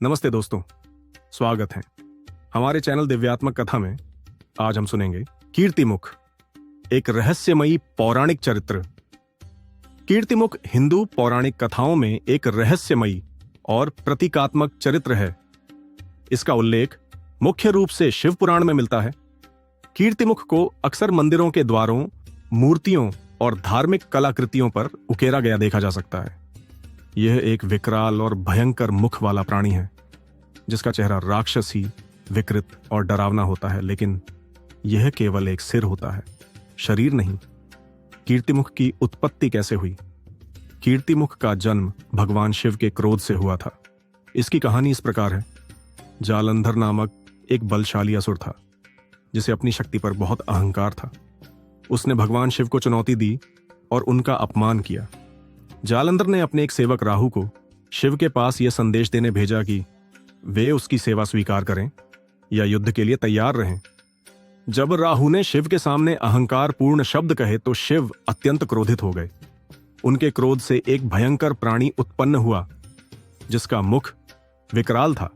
नमस्ते दोस्तों, स्वागत है हमारे चैनल दिव्यात्मक कथा में। आज हम सुनेंगे कीर्तिमुख, एक रहस्यमयी पौराणिक चरित्र। कीर्तिमुख हिंदू पौराणिक कथाओं में एक रहस्यमयी और प्रतीकात्मक चरित्र है। इसका उल्लेख मुख्य रूप से शिव पुराण में मिलता है। कीर्तिमुख को अक्सर मंदिरों के द्वारों, मूर्तियों और धार्मिक कलाकृतियों पर उकेरा गया देखा जा सकता है। यह एक विकराल और भयंकर मुख वाला प्राणी है, जिसका चेहरा राक्षसी, विकृत और डरावना होता है, लेकिन यह केवल एक सिर होता है, शरीर नहीं। कीर्तिमुख की उत्पत्ति कैसे हुई? कीर्तिमुख का जन्म भगवान शिव के क्रोध से हुआ था। इसकी कहानी इस प्रकार है। जालंधर नामक एक बलशाली असुर था, जिसे अपनी शक्ति पर बहुत अहंकार था। उसने भगवान शिव को चुनौती दी और उनका अपमान किया। जालंधर ने अपने एक सेवक राहु को शिव के पास यह संदेश देने भेजा कि वे उसकी सेवा स्वीकार करें या युद्ध के लिए तैयार रहें। जब राहु ने शिव के सामने अहंकार पूर्ण शब्द कहे तो शिव अत्यंत क्रोधित हो गए। उनके क्रोध से एक भयंकर प्राणी उत्पन्न हुआ, जिसका मुख विकराल था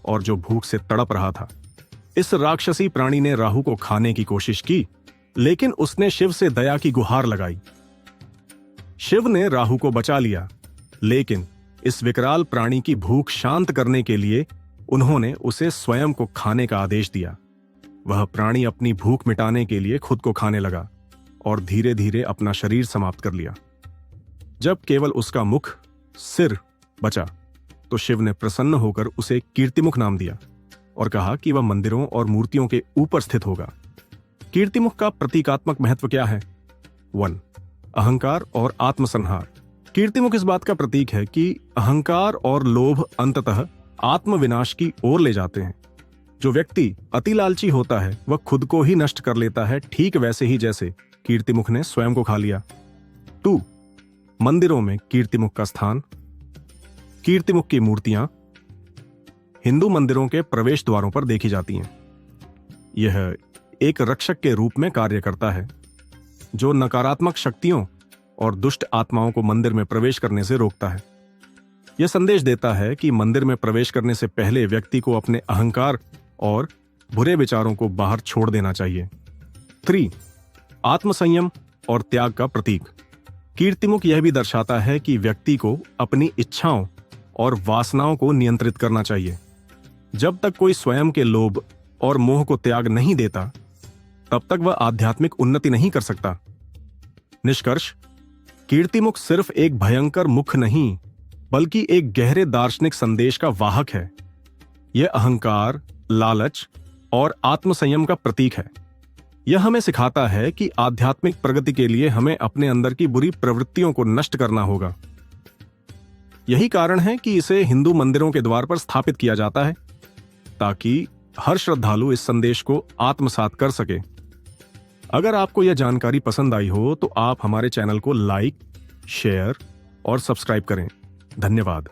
और जो भूख से तड़प रहा था। इस राक्षसी प्राणी ने राहु को खाने की कोशिश की, लेकिन उसने शिव से दया की गुहार लगाई। शिव ने राहु को बचा लिया, लेकिन इस विकराल प्राणी की भूख शांत करने के लिए उन्होंने उसे स्वयं को खाने का आदेश दिया। वह प्राणी अपनी भूख मिटाने के लिए खुद को खाने लगा और धीरे धीरे अपना शरीर समाप्त कर लिया। जब केवल उसका मुख, सिर बचा, तो शिव ने प्रसन्न होकर उसे कीर्तिमुख नाम दिया और कहा कि वह मंदिरों और मूर्तियों के ऊपर स्थित होगा। कीर्तिमुख का प्रतीकात्मक महत्व क्या है? 1. अहंकार और आत्मसंहार। कीर्तिमुख इस बात का प्रतीक है कि अहंकार और लोभ अंततः आत्मविनाश की ओर ले जाते हैं। जो व्यक्ति अति लालची होता है वह खुद को ही नष्ट कर लेता है, ठीक वैसे ही जैसे कीर्तिमुख ने स्वयं को खा लिया। 2. मंदिरों में कीर्तिमुख का स्थान। कीर्तिमुख की मूर्तियां हिंदू मंदिरों के प्रवेश द्वारों पर देखी जाती हैं। यह एक रक्षक के रूप में कार्य करता है, जो नकारात्मक शक्तियों और दुष्ट आत्माओं को मंदिर में प्रवेश करने से रोकता है। यह संदेश देता है कि मंदिर में प्रवेश करने से पहले व्यक्ति को अपने अहंकार और बुरे विचारों को बाहर छोड़ देना चाहिए। 3. आत्मसंयम और त्याग का प्रतीक। कीर्तिमुख यह भी दर्शाता है कि व्यक्ति को अपनी इच्छाओं और वासनाओं को नियंत्रित करना चाहिए। जब तक कोई स्वयं के लोभ और मोह को त्याग नहीं देता, तब तक वह आध्यात्मिक उन्नति नहीं कर सकता। निष्कर्ष, कीर्तिमुख सिर्फ एक भयंकर मुख नहीं, बल्कि एक गहरे दार्शनिक संदेश का वाहक है। यह अहंकार, लालच और आत्मसंयम का प्रतीक है। यह हमें सिखाता है कि आध्यात्मिक प्रगति के लिए हमें अपने अंदर की बुरी प्रवृत्तियों को नष्ट करना होगा। यही कारण है कि इसे हिंदू मंदिरों के द्वार पर स्थापित किया जाता है, ताकि हर श्रद्धालु इस संदेश को आत्मसात कर सके। अगर आपको यह जानकारी पसंद आई हो तो आप हमारे चैनल को लाइक, शेयर और सब्सक्राइब करें। धन्यवाद।